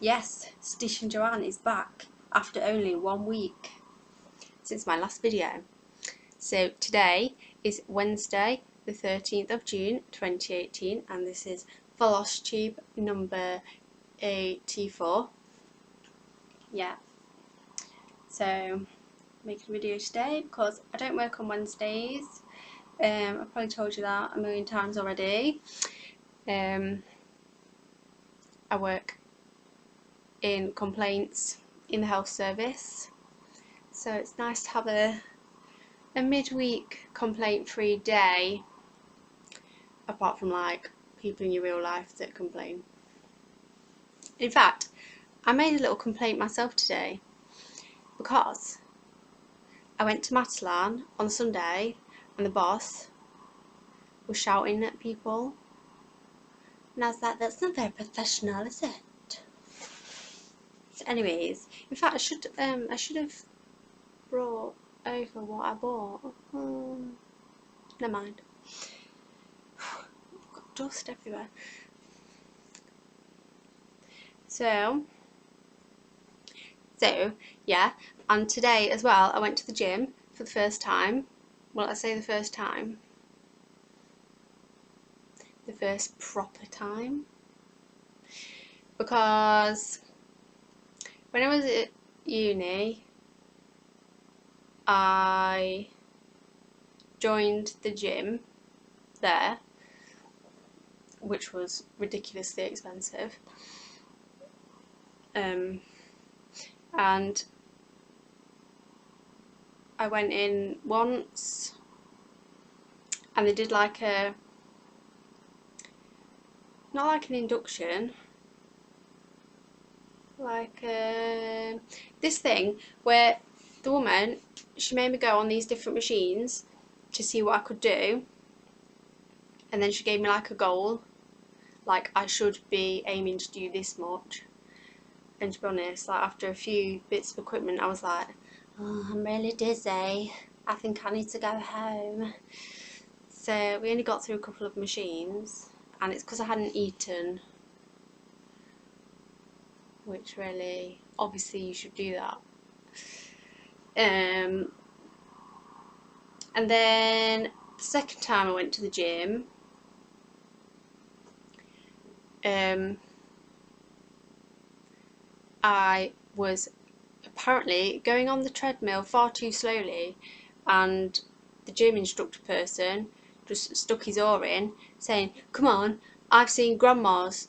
Yes, Flosstube Joanne is back after only 1 week since my last video. So today is Wednesday the 13th of June 2018 and this is Flosstube number 84. Yeah, so making a video today because I don't work on Wednesdays. I've probably told you that a million times already. I work in complaints in the health service, so it's nice to have a midweek complaint free day, apart from like people in your real life that complain. In fact, I made a little complaint myself today because I went to Matalan on Sunday and the boss was shouting at people and I was like, that's not very professional, is it? So anyways, in fact I should have brought over what I bought. Never mind. Got dust everywhere. So yeah, and today as well I went to the gym for the first time. Well, I say the first time, the first proper time, because when I was at uni I joined the gym there, which was ridiculously expensive, and I went in once and they did like a, not like an induction, like this thing where the woman, she made me go on these different machines to see what I could do, and then she gave me like a goal, like I should be aiming to do this much. And to be honest, like after a few bits of equipment I was like, oh, I'm really dizzy, I think I need to go home. So we only got through a couple of machines, and it's because I hadn't eaten, which really, obviously you should do that. And then the second time I went to the gym, I was apparently going on the treadmill far too slowly, and the gym instructor person just stuck his oar in saying, come on, I've seen grandmas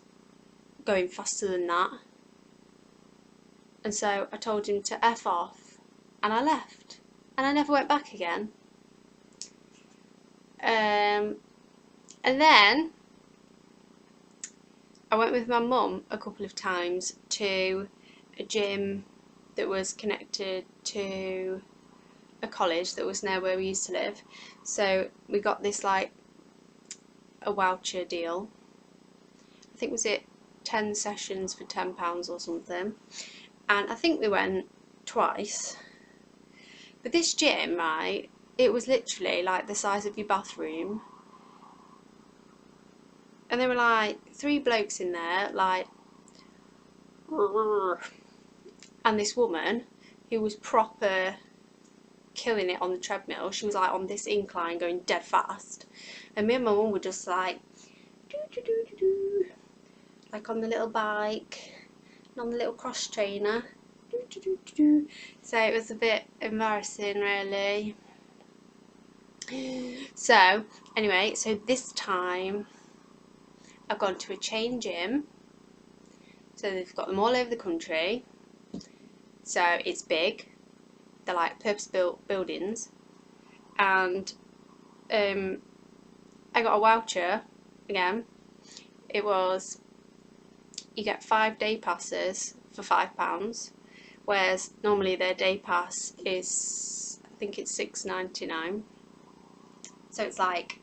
going faster than that. And so I told him to F off and I left and I never went back again. And then I went with my mum a couple of times to a gym that was connected to a college that was near where we used to live. So we got this like a voucher deal. I think was it 10 sessions for £10 or something, and I think we went twice. But this gym, right, it was literally like the size of your bathroom, and there were like 3 blokes in there, like, and this woman who was proper killing it on the treadmill. She was like on this incline going dead fast, and me and my mum were just like like on the little bike and on the little cross trainer. So it was a bit embarrassing really. So anyway, so this time I've gone to a chain gym, so they've got them all over the country, so it's big, they're like purpose-built buildings, and I got a voucher again. It was, you get 5 day passes for £5, whereas normally their day pass is, I think it's £6.99, so it's like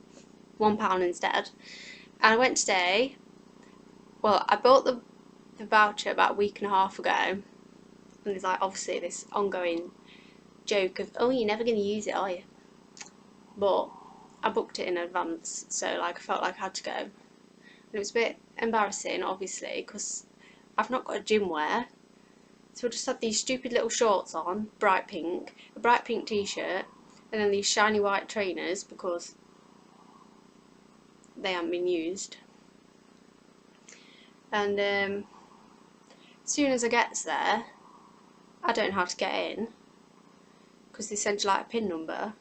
£1 instead. And I went today. Well, I bought the voucher about a week and a half ago, and there's like obviously this ongoing joke of, oh, you're never going to use it, are you? But I booked it in advance, so like I felt like I had to go. And it was a bit embarrassing obviously because I've not got a gym wear, so I just had these stupid little shorts on, bright pink, a bright pink t-shirt, and then these shiny white trainers because they haven't been used. And as soon as I gets there, I don't know how to get in because they send you like a PIN number,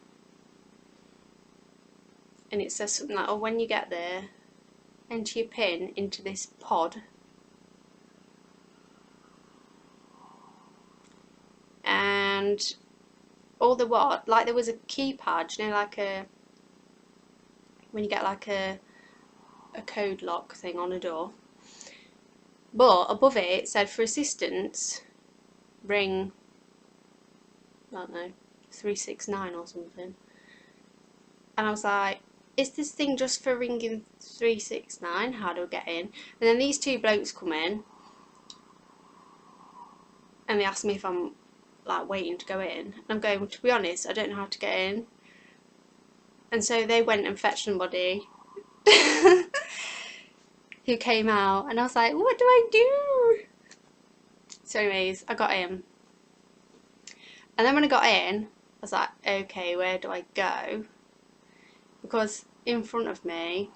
and it says something like, oh, when you get there, enter your PIN into this pod, and all the what, like there was a keypad, you know, like a, when you get like a code lock thing on a door, but above it said for assistance ring, I don't know, 369 or something. And I was like, is this thing just for ringing 369? How do I get in? And then these two blokes come in and they ask me if I'm like waiting to go in. And I'm going, well, to be honest, I don't know how to get in. And so they went and fetched somebody who came out, and I was like, what do I do? So anyways, I got in. And then when I got in, I was like, okay, where do I go? Because in front of me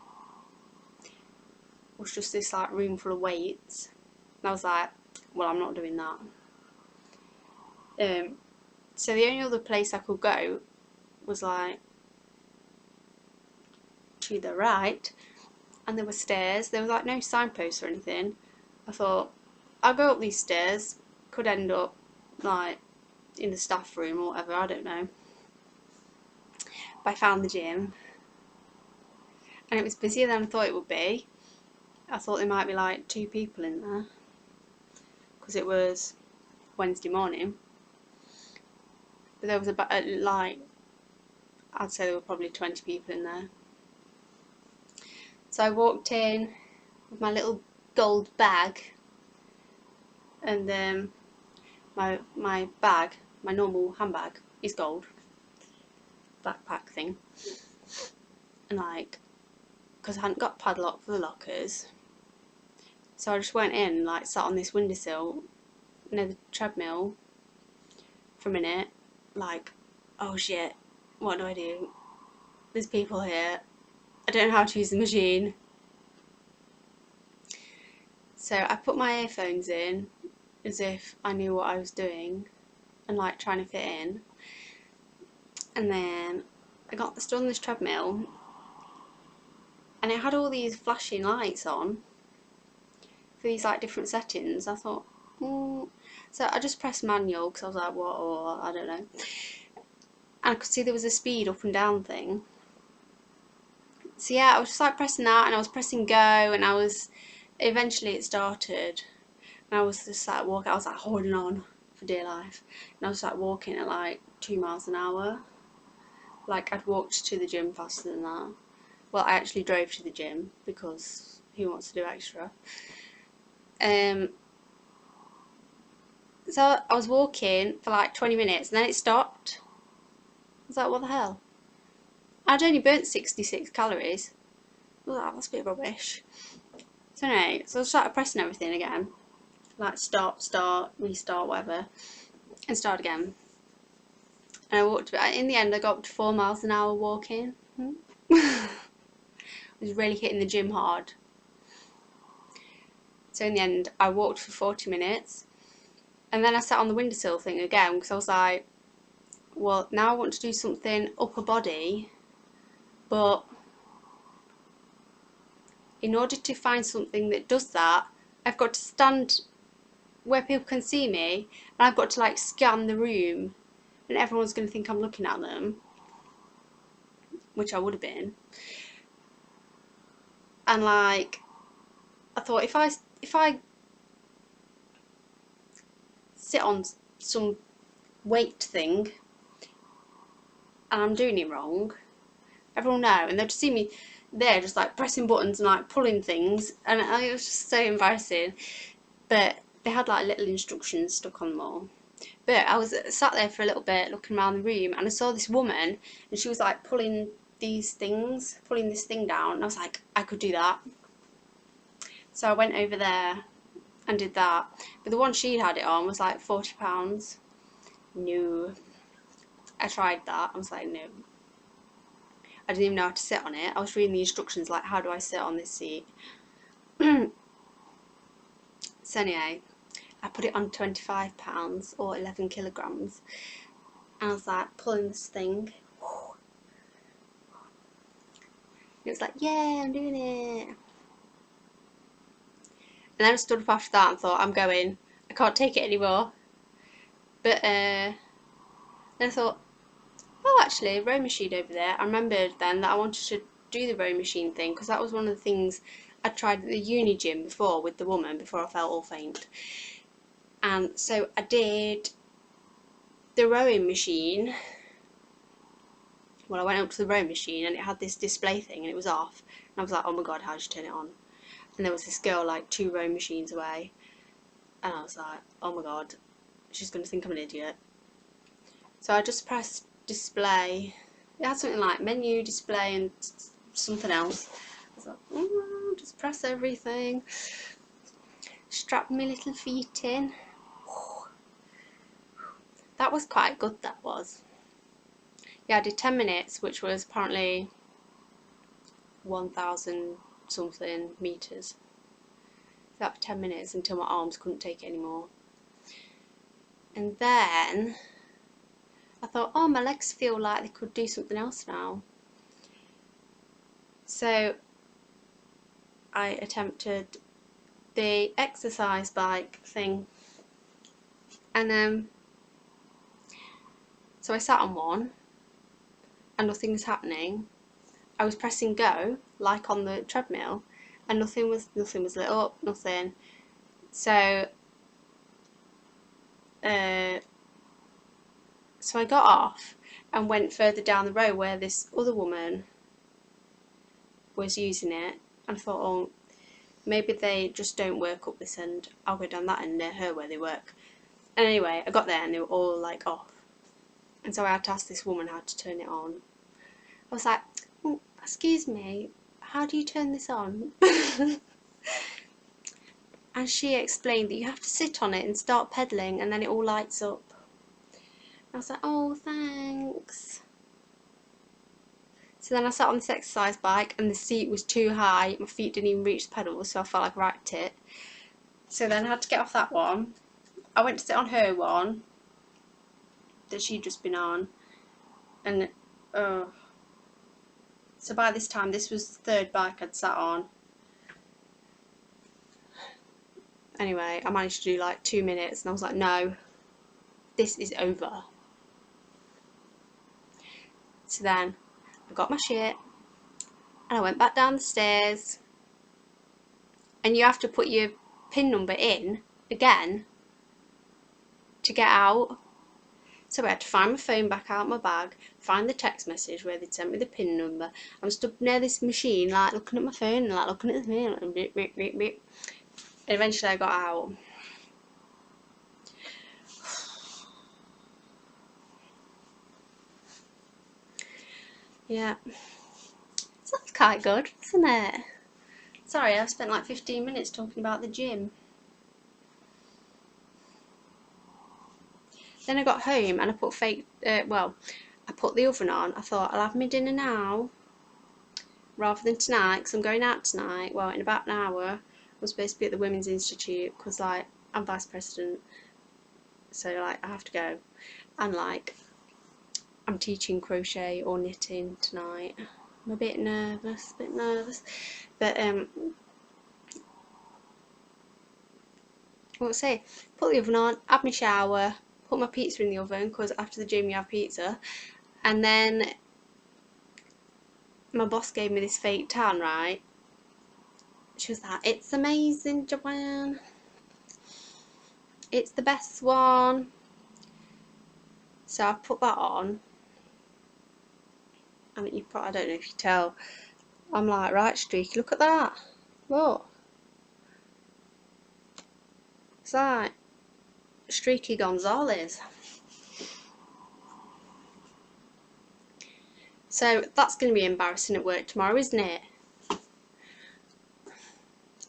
was just this like room full of weights. And I was like, well, I'm not doing that. So the only other place I could go was like to the right, and there were stairs. There was like no signposts or anything. I thought, I'll go up these stairs, could end up like in the staff room or whatever, I don't know. But I found the gym, and it was busier than I thought it would be. I thought there might be like 2 people in there because it was Wednesday morning, but there was about like, I'd say there were probably 20 people in there. So I walked in with my little gold bag, and my bag, my normal handbag, is gold, backpack thing, and like, because I hadn't got padlock for the lockers, so I just went in, like sat on this windowsill near the treadmill for a minute, like, oh shit, what do I do? There's people here, I don't know how to use the machine. So I put my earphones in as if I knew what I was doing and like trying to fit in. And then I stood on this treadmill, and it had all these flashing lights on for these like different settings. I thought, so I just pressed manual because I was like, what, or I don't know. And I could see there was a speed up and down thing. So yeah, I was just like pressing that, and I was pressing go, and eventually it started, and I was just like walking, I was like holding on for dear life, and I was like walking at like 2 miles an hour. Like I'd walked to the gym faster than that. Well, I actually drove to the gym because who wants to do extra? So I was walking for like 20 minutes, and then it stopped. I was like, what the hell? I'd only burnt 66 calories. I was like, that's a bit rubbish. So anyway, so I started pressing everything again. Like stop, start, restart, whatever. And start again. And I walked, in the end I got up to 4 miles an hour walking. I was really hitting the gym hard. So in the end I walked for 40 minutes. And then I sat on the windowsill thing again because I was like, well, now I want to do something upper body, but in order to find something that does that, I've got to stand where people can see me, and I've got to like scan the room, and everyone's going to think I'm looking at them, which I would have been. And like, I thought, if I sit on some weight thing and I'm doing it wrong, everyone will know, and they'll just see me there just like pressing buttons and like pulling things, and it was just so embarrassing. But they had like little instructions stuck on them all. But I was sat there for a little bit looking around the room, and I saw this woman, and she was like pulling this thing down, and I was like, I could do that. So I went over there and did that. But the one she had it on was like £40. No. I tried that. I was like, no. I didn't even know how to sit on it. I was reading the instructions like, how do I sit on this seat? So anyway, I put it on £25 or 11 kilograms. And I was like pulling this thing. It was like, yeah, I'm doing it. And then I stood up after that and thought, I'm going. I can't take it anymore. But then I thought, oh, actually, row machine over there. I remembered then that I wanted to do the row machine thing because that was one of the things I tried at the uni gym before with the woman before I felt all faint. And so I did the rowing machine. Well, I went up to the rowing machine and it had this display thing and it was off. And I was like, oh my god, how do you turn it on? And there was this girl like 2 rowing machines away. And I was like, oh my god, she's going to think I'm an idiot. So I just pressed display. It had something like menu, display and something else. I was like, just press everything. Strap my little feet in. That was quite good, that was. Yeah, I did 10 minutes, which was apparently 1,000 something meters. That for 10 minutes until my arms couldn't take it anymore. And then I thought, oh, my legs feel like they could do something else now. So I attempted the exercise bike thing. And so I sat on one and nothing was happening. I was pressing go, like on the treadmill, and nothing was lit up, nothing. So so I got off and went further down the road where this other woman was using it, and I thought, oh, maybe they just don't work up this end. I'll go down that end near her where they work. And anyway, I got there and they were all like off. And so I had to ask this woman how to turn it on. I was like, oh, excuse me, how do you turn this on? And she explained that you have to sit on it and start pedalling and then it all lights up. I was like, oh, thanks. So then I sat on this exercise bike and the seat was too high. My feet didn't even reach the pedals, so I felt like I wrecked it. So then I had to get off that one. I went to sit on her one that she'd just been on. And so by this time, this was the 3rd bike I'd sat on. Anyway, I managed to do like 2 minutes and I was like, no, this is over. So then I got my shit and I went back down the stairs, and you have to put your PIN number in again to get out. So I had to find my phone back out of my bag, find the text message where they'd sent me the PIN number. I'm stood near this machine like looking at my phone and like looking at the thing, like, beep, beep, beep, beep. And eventually I got out. Yeah, so that's quite good, isn't it? Sorry, I've spent like 15 minutes talking about the gym. Then I got home and I put I put the oven on. I thought I'll have my dinner now rather than tonight because I'm going out tonight. Well, in about an hour. I'm supposed to be at the Women's Institute because like I'm vice president, so like I have to go, and like I'm teaching crochet or knitting tonight. I'm a bit nervous, but what I say, put the oven on, have my shower, put my pizza in the oven because after the gym you have pizza, and then my boss gave me this fake tan, right? She was like, it's amazing, Joanne, it's the best one. So I put that on, and I don't know if you tell, I'm like, right, Streaky, look at that, look, it's like Streaky Gonzalez. So that's going to be embarrassing at work tomorrow, isn't it?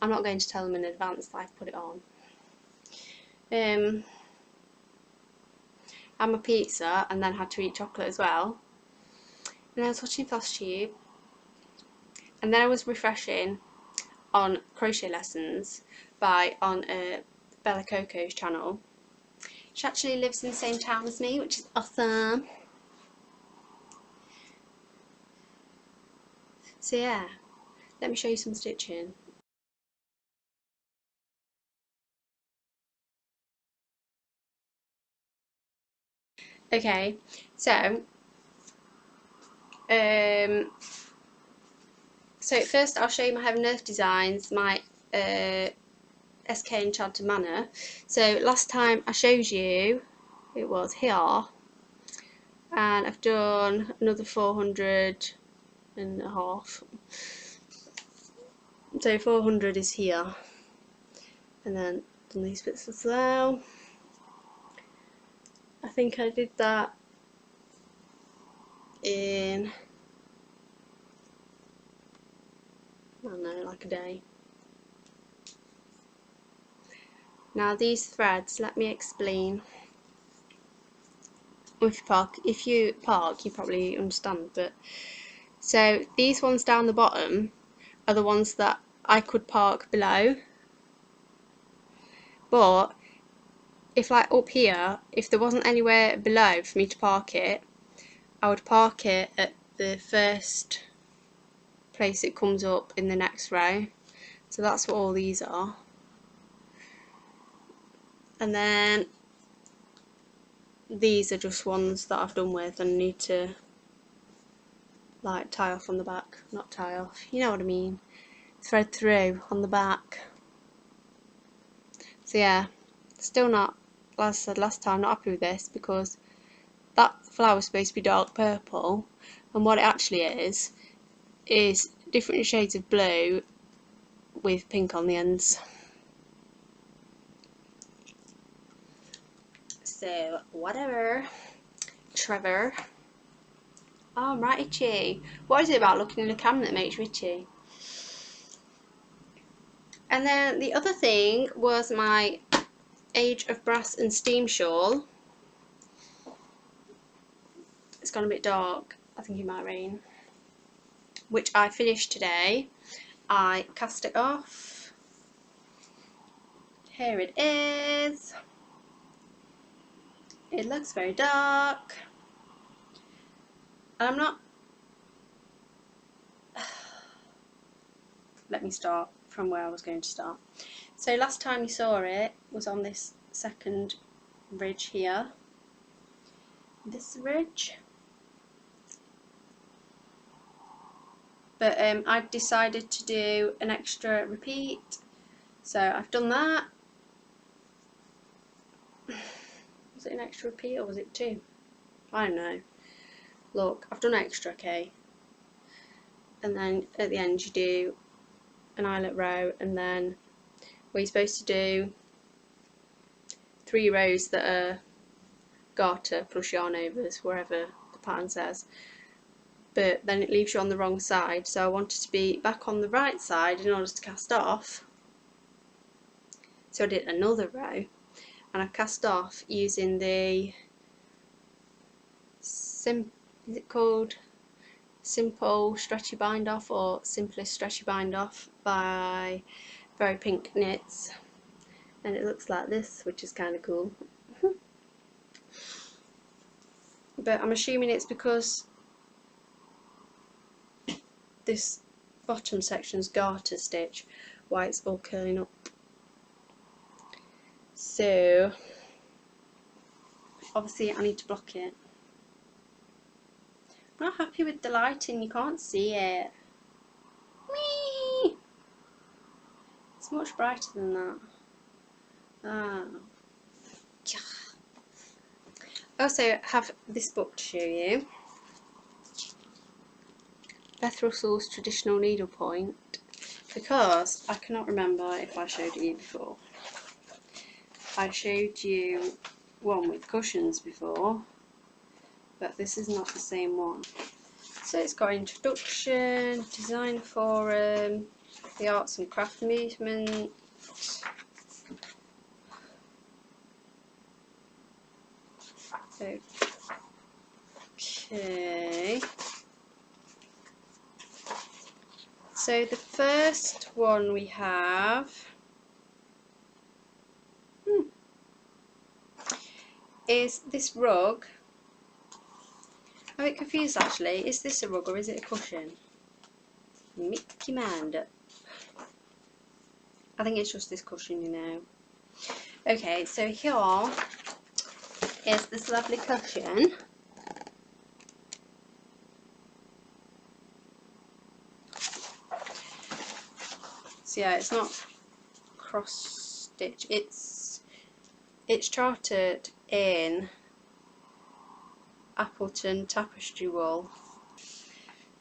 I'm not going to tell them in advance that I've put it on. had my pizza and then had to eat chocolate as well. And I was watching Flosstube, and then I was refreshing on crochet lessons on Bella Coco's channel. She actually lives in the same town as me, which is awesome. So yeah, let me show you some stitching. Okay, so first I'll show you my Heaven and Earth designs, my SK Enchanted Manor. So last time I showed you, it was here, and I've done another 400 and a half. So 400 is here, and then done these bits as well. I think I did that in, I don't know, like a day. Now these threads, let me explain. If you park, you probably understand, but so these ones down the bottom are the ones that I could park below, but if like up here, if there wasn't anywhere below for me to park it, I would park it at the first place it comes up in the next row. So that's what all these are. And then these are just ones that I've done with and need to like tie off on the back. Not tie off, you know what I mean. Thread through on the back. So yeah, still not, as I said last time, not happy with this because that flower is supposed to be dark purple, and what it actually is different shades of blue with pink on the ends. So whatever, Trevor. Oh, I'm right itchy. What is it about looking in the camera that makes you itchy? And then the other thing was my Age of Brass and Steam shawl. It's gone a bit dark, I think it might rain. Which I finished today. I cast it off. Here it is. It looks very dark. And I'm not... Let me start from where I was going to start. So last time you saw it was on this second ridge here. This ridge. But I decided to do an extra repeat. So I've done that. Was it an extra repeat or was it two? I don't know. Look, I've done extra, okay. And then at the end you do an eyelet row, and then we're supposed to do 3 rows that are garter plus yarn overs, wherever the pattern says. But then it leaves you on the wrong side, so I wanted to be back on the right side in order to cast off. So I did another row, and I cast off using the is it called Simple Stretchy Bind Off or Simplest Stretchy Bind Off by Very Pink Knits, and it looks like this, which is kind of cool. But I'm assuming it's because this bottom section's garter stitch why it's all curling up. So obviously I need to block it. I'm not happy with the lighting, you can't see it. Whee! It's much brighter than that. Ah. I also have this book to show you. Beth Russell's Traditional Needlepoint, because I cannot remember if I showed you before. I showed you one with cushions before, but this is not the same one. So it's got introduction, design forum, the arts and craft movement, Okay. So the first one we have is this rug. I'm a bit confused actually. Is this a rug or is it a cushion? Make your mind up. I think it's just this cushion, you know. Okay, so here is this lovely cushion. So yeah, it's not cross stitch. It's charted in Appleton tapestry wool.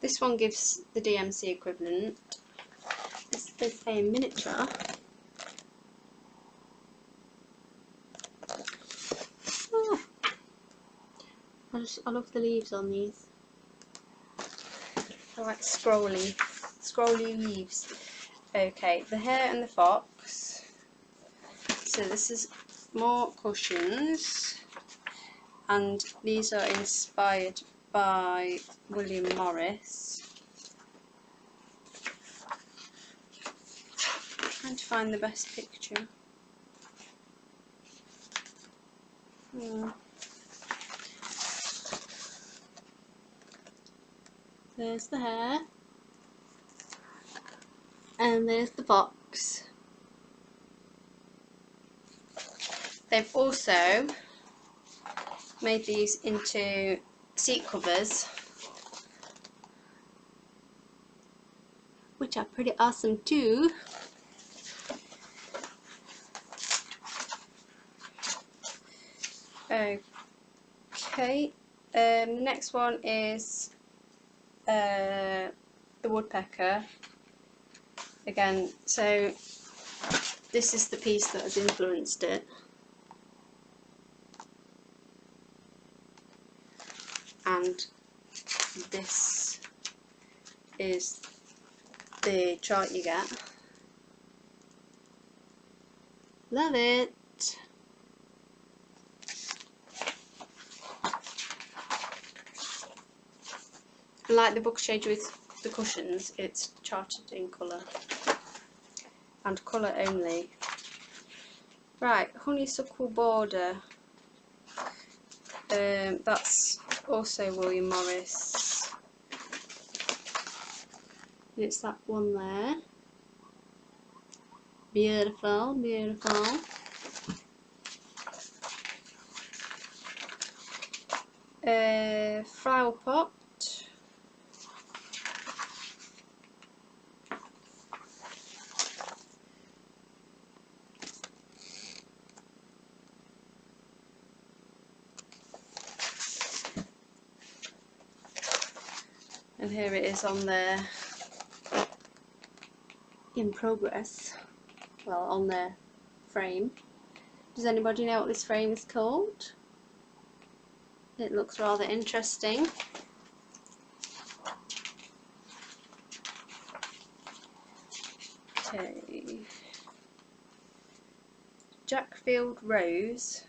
This one gives the DMC equivalent. This is a miniature. Oh, I love the leaves on these. I like scrolly leaves. Okay, the hare and the fox. So this is more cushions, and these are inspired by William Morris. I'm trying to find the best picture. There's the hare, and there's the fox. They've also made these into seat covers, which are pretty awesome too. Okay, the next one is the woodpecker again. So this is the piece that has influenced it, and this is the chart you get. Love it. And like the book shade with the cushions, it's charted in colour and colour only. Right, honeysuckle border. That's also William Morris. And it's that one there. Beautiful, beautiful. Flower pot. And here it is on there, in progress, well, on their frame. Does anybody know what this frame is called? It looks rather interesting. Okay. Jackfield Rose.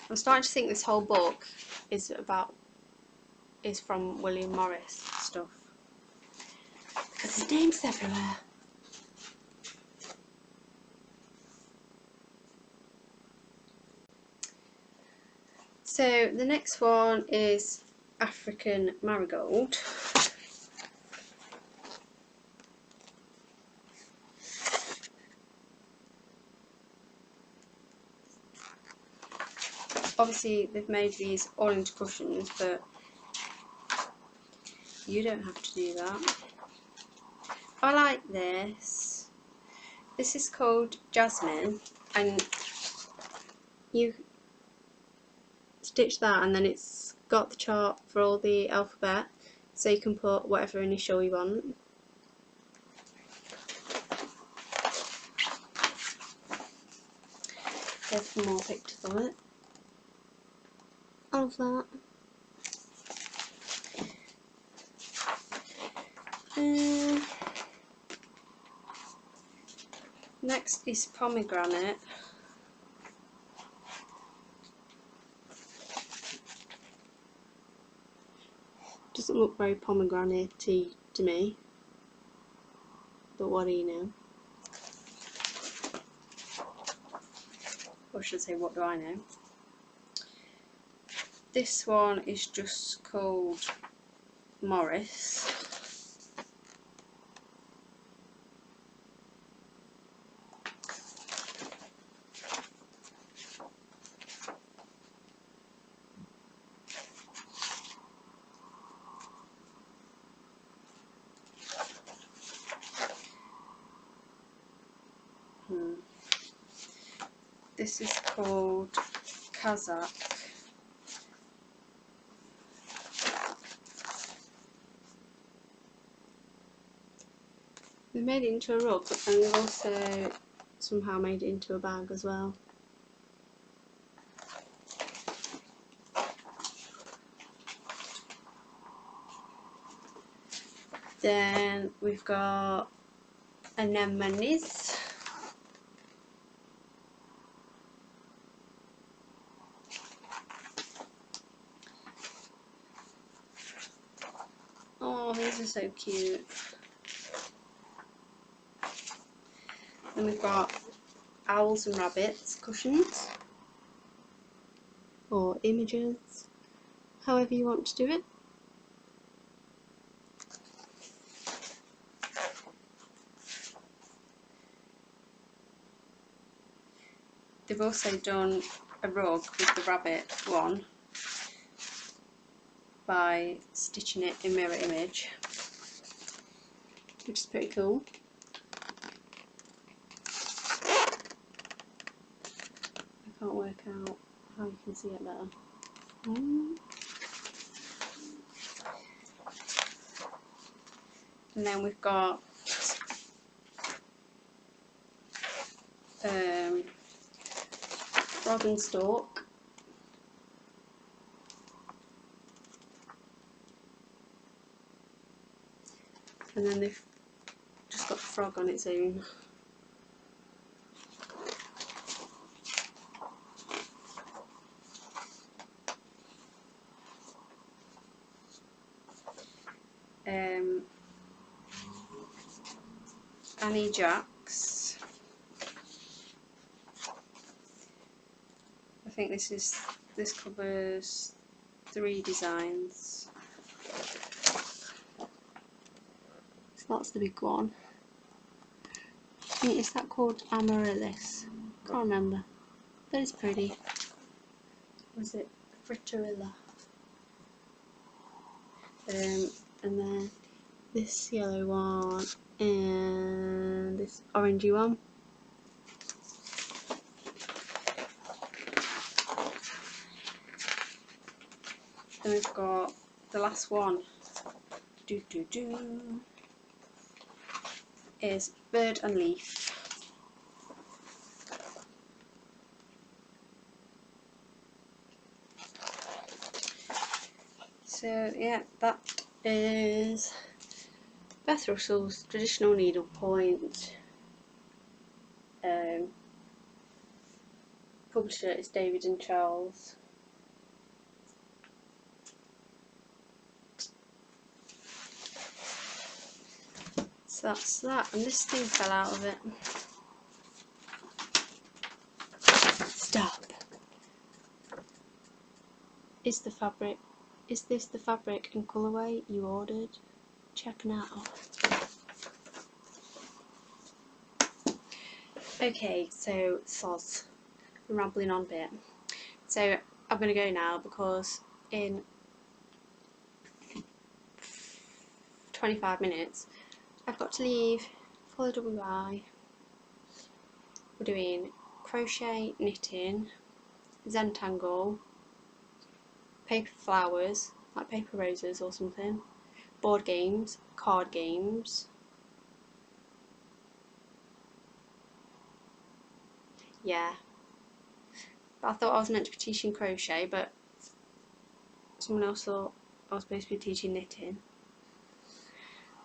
I'm starting to think this whole book is from William Morris stuff, because his name's everywhere. So the next one is African Marigold. Obviously they've made these all into cushions, but you don't have to do that. I like this. This is called Jasmine, and you stitch that and then it's got the chart for all the alphabet, so you can put whatever initial you want. There's some more pictures of it. I love that. Next is pomegranate. Doesn't look very pomegranate-y to me, but what do you know? Or should I say, what do I know? This one is just called Morris. This is called Kazakh. They've made it into a rug, and they've also somehow made it into a bag as well. Then we've got anemones. Oh, these are so cute. Then we've got owls and rabbits cushions, or images, however you want to do it. They've also done a rug with the rabbit one by stitching it in mirror image, which is pretty cool. I can't work out how you can see it better. And then we've got frog and stork. And then they've just got the frog on its own. Annie Jacks. I think this covers 3 designs. So that's the big one. Is that called Amaryllis? Can't remember. That is pretty. Was it Frittarilla? And then this yellow one and this orangey one. Then we've got the last one. Is bird and leaf. So yeah, that is Beth Russell's traditional needlepoint. Publisher is David and Charles. So that's that, and this thing fell out of it. Stop. Is this the fabric and colourway you ordered? Check now. Okay, so soz. I'm rambling on a bit. So I'm going to go now because in 25 minutes I've got to leave for the WI. We're doing crochet, knitting, Zentangle, paper flowers, like paper roses or something, board games, card games. Yeah. But I thought I was meant to be teaching crochet, but someone else thought I was supposed to be teaching knitting.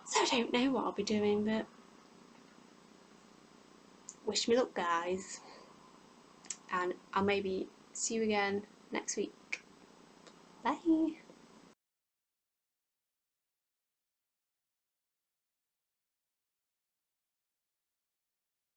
So I don't know what I'll be doing, but wish me luck, guys. And I'll maybe see you again next week. Bye.